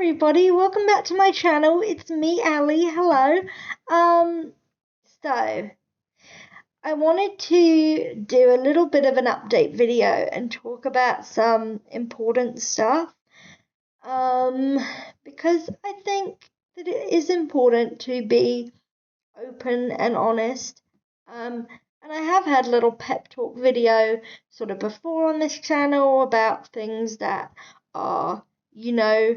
everybody, welcome back to my channel. It's me, Ali. Hello. Um, so I wanted to do a little bit of an update video and talk about some important stuff. Because I think that it is important to be open and honest. And I have had a little pep talk video sort of before on this channel about things that are, you know,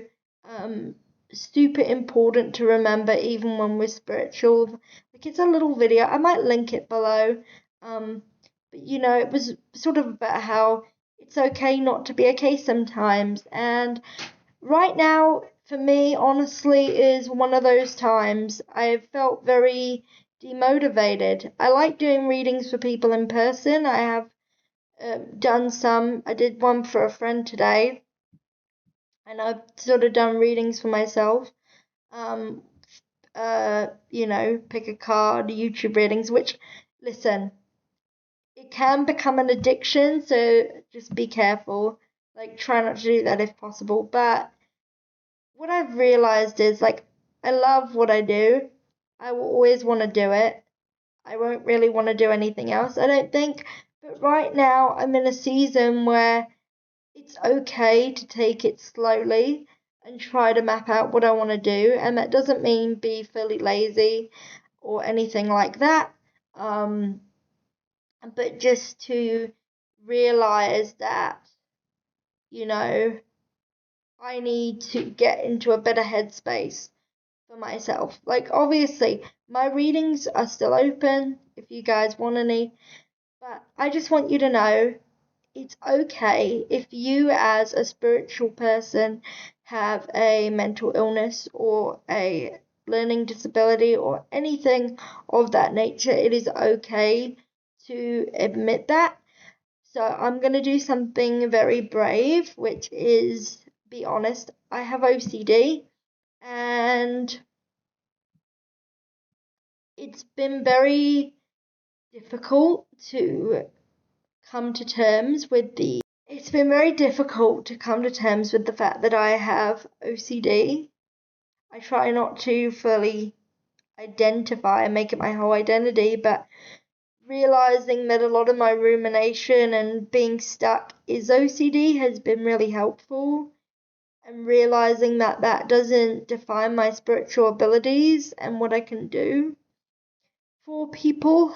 um, super important to remember even when we're spiritual. Like it's a little video. I might link it below. But it was sort of about how it's okay not to be okay sometimes. And right now, for me, honestly, is one of those times. I've felt very demotivated. I like doing readings for people in person. I have done some. I did one for a friend today, and I've sort of done readings for myself. Um, pick a card, YouTube readings, which, listen, it can become an addiction, so just be careful. Like, try not to do that if possible. But what I've realized is, like, I love what I do. I will always want to do it. I won't really want to do anything else, I don't think. But right now, I'm in a season where it's okay to take it slowly and try to map out what I want to do. And that doesn't mean be fully lazy or anything like that. But just to realize that, I need to get into a better headspace for myself. Like, obviously, my readings are still open if you guys want any, but I just want you to know it's okay if you, as a spiritual person, have a mental illness or a learning disability or anything of that nature. It is okay to admit that. So I'm going to do something very brave, which is be honest. I have OCD, and it's been very difficult to come to terms with the fact that I have OCD. I try not to fully identify and make it my whole identity, but realizing that a lot of my rumination and being stuck is OCD has been really helpful, and realizing that that doesn't define my spiritual abilities and what I can do for people.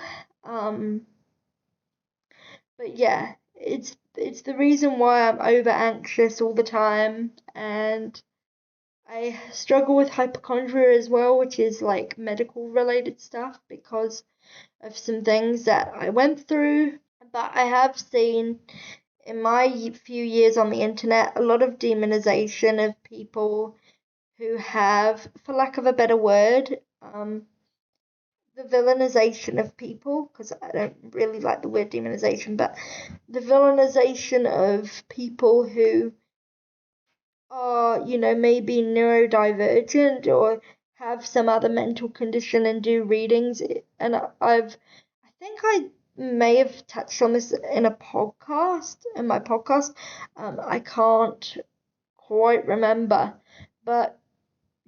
But yeah, it's the reason why I'm over anxious all the time, and I struggle with hypochondria as well, which is like medical related stuff because of some things that I went through. But I have seen in my few years on the internet a lot of demonization of people who have, for lack of a better word, the villainization of people, because I don't really like the word demonization, but the villainization of people who are, maybe neurodivergent or have some other mental condition and do readings. And I think I may have touched on this in my podcast. I can't quite remember, but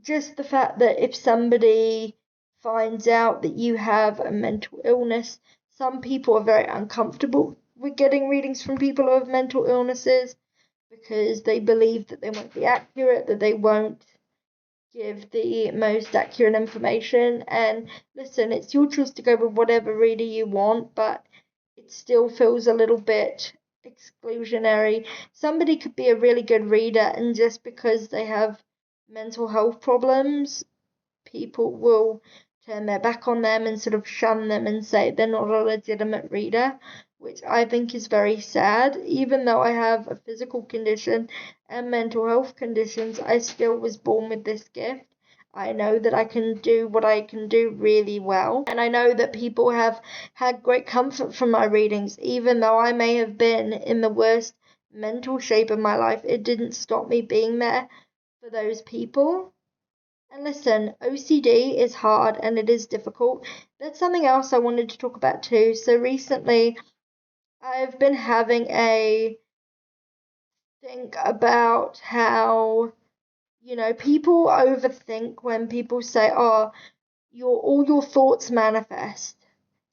just the fact that if somebody finds out that you have a mental illness, some people are very uncomfortable with getting readings from people who have mental illnesses because they believe that they won't be accurate, that they won't give the most accurate information. And listen, it's your choice to go with whatever reader you want, but it still feels a little bit exclusionary. Somebody could be a really good reader, and just because they have mental health problems, people will turn their back on them and sort of shun them and say they're not a legitimate reader, which I think is very sad. Even though I have a physical condition and mental health conditions, I still was born with this gift. I know that I can do what I can do really well, and I know that people have had great comfort from my readings. Even though I may have been in the worst mental shape of my life, it didn't stop me being there for those people. And listen, OCD is hard and it is difficult. That's something else I wanted to talk about too. So recently, I've been having a think about how, People overthink when people say, oh, all your thoughts manifest.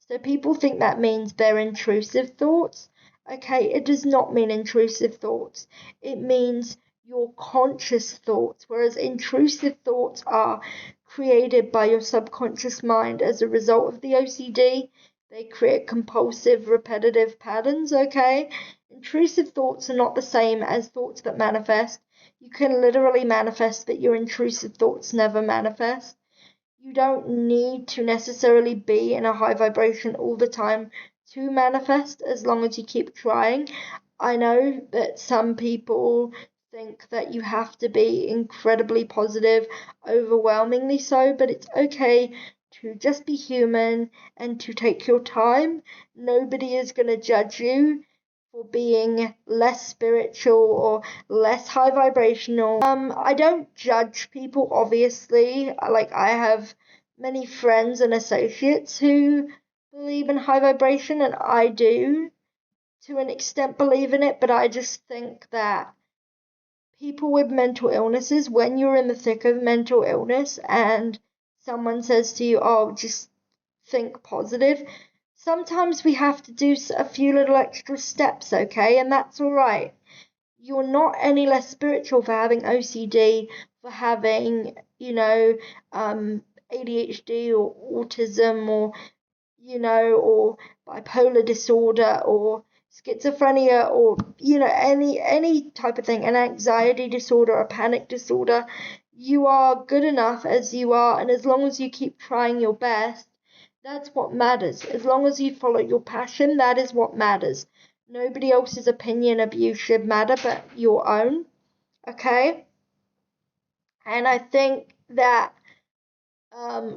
So people think that means they're intrusive thoughts. Okay, it does not mean intrusive thoughts. It means your conscious thoughts, whereas intrusive thoughts are created by your subconscious mind as a result of the OCD. They create compulsive, repetitive patterns, okay? Intrusive thoughts are not the same as thoughts that manifest. You can literally manifest, but your intrusive thoughts never manifest. You don't need to necessarily be in a high vibration all the time to manifest, as long as you keep trying. I know that some people think that you have to be incredibly positive, overwhelmingly so, but it's okay to just be human and to take your time. Nobody is going to judge you for being less spiritual or less high vibrational. I don't judge people, obviously. Like, I have many friends and associates who believe in high vibration, and I do to an extent believe in it, but I just think that people with mental illnesses, when you're in the thick of mental illness and someone says to you, oh, just think positive, sometimes we have to do a few little extra steps, okay? And that's all right. You're not any less spiritual for having OCD, for having, ADHD or autism or, or bipolar disorder or schizophrenia or, any type of thing, an anxiety disorder, a panic disorder. You are good enough as you are, and as long as you keep trying your best, that's what matters. As long as you follow your passion, that is what matters. Nobody else's opinion of you should matter but your own, okay? And I think that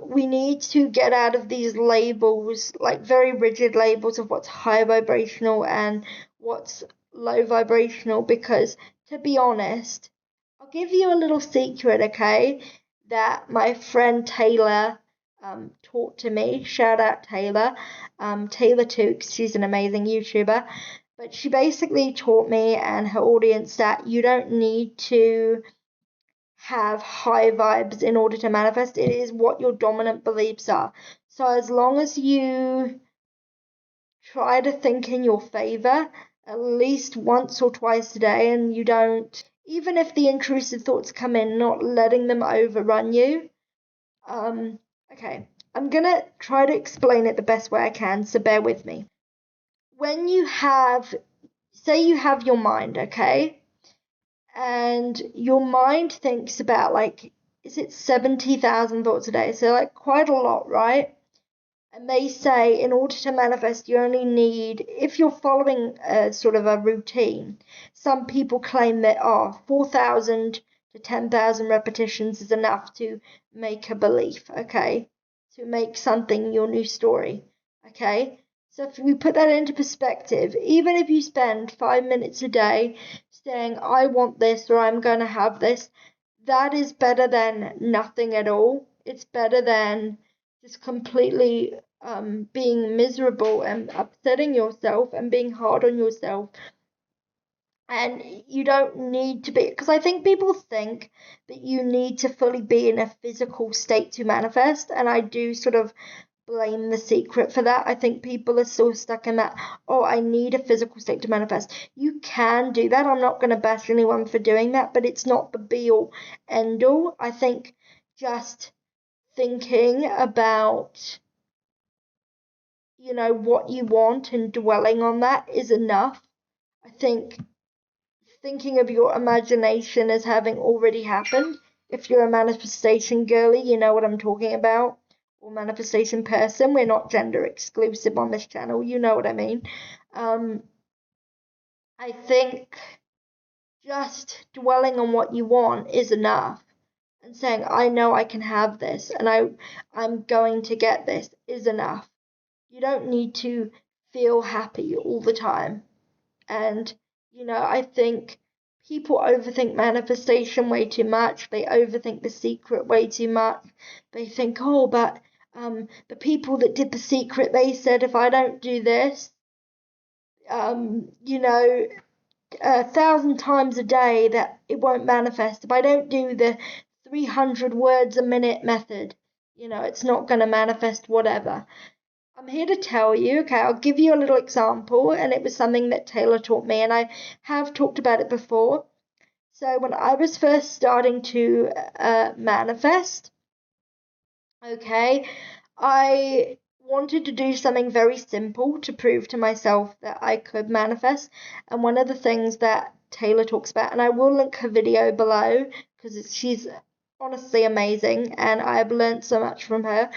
we need to get out of these labels, like very rigid labels of what's high vibrational and what's low vibrational, because to be honest, I'll give you a little secret, okay, that my friend Taylor taught to me. Shout out Taylor. Taylor Tooks, she's an amazing YouTuber. But she basically taught me and her audience that you don't need to have high vibes in order to manifest. It is what your dominant beliefs are. So as long as you try to think in your favor at least once or twice a day, and you don't, even if the intrusive thoughts come in, not letting them overrun you. Okay, I'm gonna try to explain it the best way I can, so bear with me. When you have, say you have your mind, okay, and your mind thinks about, like, is it 70,000 thoughts a day? So, like, quite a lot, right? And they say in order to manifest, you only need, if you're following a sort of a routine, some people claim that 4,000 to 10,000 repetitions is enough to make a belief, okay? To make something your new story, okay? So if we put that into perspective, even if you spend 5 minutes a day saying, I want this or I'm going to have this, that is better than nothing at all. It's better than just completely being miserable and upsetting yourself and being hard on yourself. And you don't need to be, because I think people think that you need to fully be in a physical state to manifest, and I do sort of blame The Secret for that. I think people are still stuck in that, oh, I need a physical state to manifest. You can do that. I'm not going to bash anyone for doing that, but it's not the be all end all. I think just thinking about, what you want and dwelling on that is enough. I think thinking of your imagination as having already happened, if you're a manifestation girly, you know what I'm talking about, or manifestation person. We're not gender exclusive on this channel, you know what I mean. I think just dwelling on what you want is enough, and saying, I know I can have this and I'm going to get this is enough. You don't need to feel happy all the time. And, I think people overthink manifestation way too much. They overthink The Secret way too much. They think, oh, but the people that did The Secret, they said if I don't do this, 1,000 times a day that it won't manifest. If I don't do the 300 words a minute method, it's not going to manifest whatever. I'm here to tell you, okay, I'll give you a little example, and it was something that Taylor taught me, and I have talked about it before. So when I was first starting to manifest, okay, I wanted to do something very simple to prove to myself that I could manifest. And one of the things that Taylor talks about, and I will link her video below because she's honestly amazing and I've learned so much from her.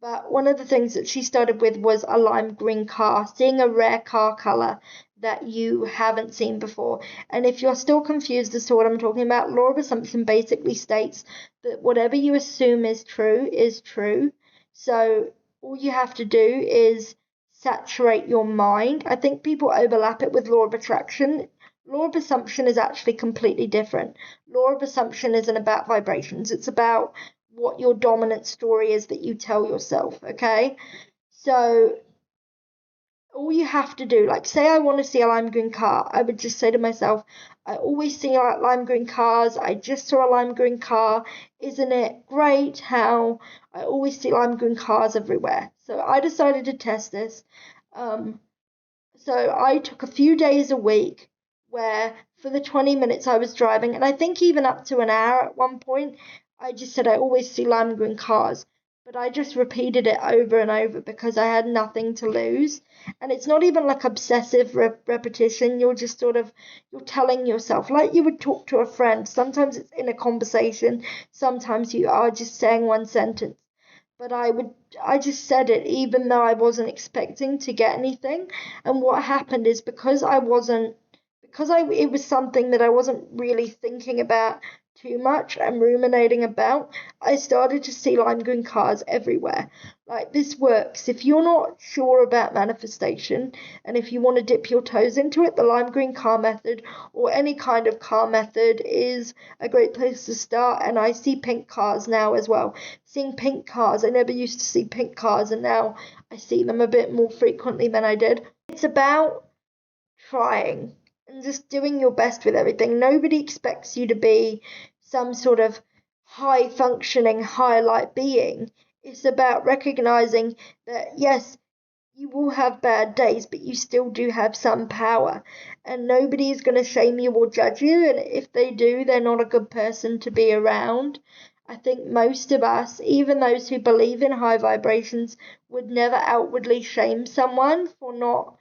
But one of the things that she started with was a lime green car, seeing a rare car color that you haven't seen before. And if you're still confused as to what I'm talking about, law of assumption basically states that whatever you assume is true is true. So all you have to do is saturate your mind. I think people overlap it with law of attraction. Law of assumption is actually completely different. Law of assumption isn't about vibrations, it's about what your dominant story is that you tell yourself, okay? So all you have to do, like say I want to see a lime green car, I would just say to myself, I always see lime green cars, I just saw a lime green car, isn't it great how I always see lime green cars everywhere? So I decided to test this. So I took a few days a week where for the 20 minutes I was driving, and I think even up to an hour at one point, I just said I always see lime green cars. But I just repeated it over and over because I had nothing to lose. And it's not even like obsessive repetition. You're just you're telling yourself, like you would talk to a friend. Sometimes it's in a conversation. Sometimes you are just saying one sentence. But I just said it even though I wasn't expecting to get anything. And what happened is because it was something that I wasn't really thinking about too much and ruminating about, I started to see lime green cars everywhere. Like this works. If you're not sure about manifestation and if you want to dip your toes into it, the lime green car method or any kind of car method is a great place to start. And I see pink cars now as well. Seeing pink cars, I never used to see pink cars, and now I see them a bit more frequently than I did. It's about trying and just doing your best with everything. Nobody expects you to be some sort of high functioning, highlight being. It's about recognizing that, yes, you will have bad days, but you still do have some power. And nobody is going to shame you or judge you. And if they do, they're not a good person to be around. I think most of us, even those who believe in high vibrations, would never outwardly shame someone for not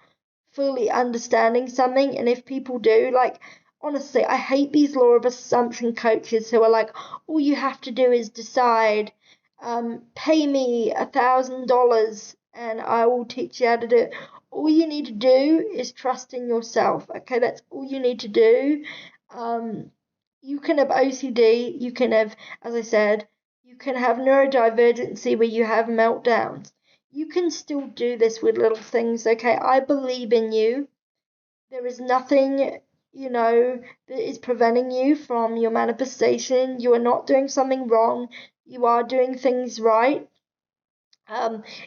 fully understanding something. And if people do, like, honestly, I hate these law of assumption coaches who are like, all you have to do is decide, pay me $1,000 and I will teach you how to do it. All you need to do is trust in yourself. Okay, that's all you need to do. You can have OCD, you can have, as I said, you can have neurodivergency where you have meltdowns. You can still do this with little things, okay? I believe in you. There is nothing, that is preventing you from your manifestation. You are not doing something wrong. You are doing things right.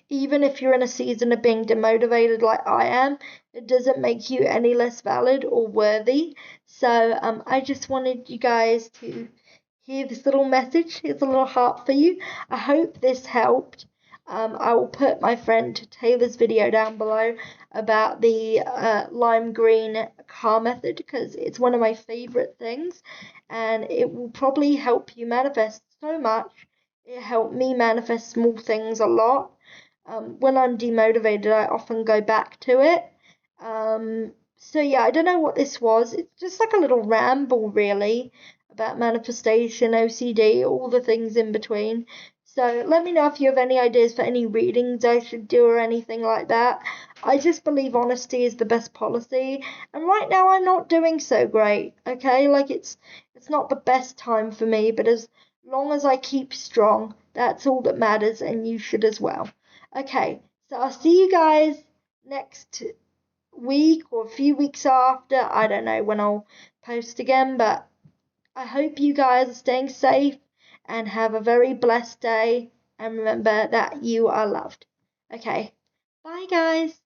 Even if you're in a season of being demotivated like I am, it doesn't make you any less valid or worthy. So I just wanted you guys to hear this little message. Here's a little heart for you. I hope this helped. I will put my friend Taylor's video down below about the lime green car method because it's one of my favorite things and it will probably help you manifest so much. It helped me manifest small things a lot. When I'm demotivated, I often go back to it. So yeah, I don't know what this was. It's just like a little ramble, really, about manifestation, OCD, all the things in between. So let me know if you have any ideas for any readings I should do or anything like that. I just believe honesty is the best policy, and right now I'm not doing so great. Okay, like it's not the best time for me, but as long as I keep strong, that's all that matters, and you should as well. Okay, so I'll see you guys next week or a few weeks after. I don't know when I'll post again, but I hope you guys are staying safe and have a very blessed day. And remember that you are loved. Okay, bye guys.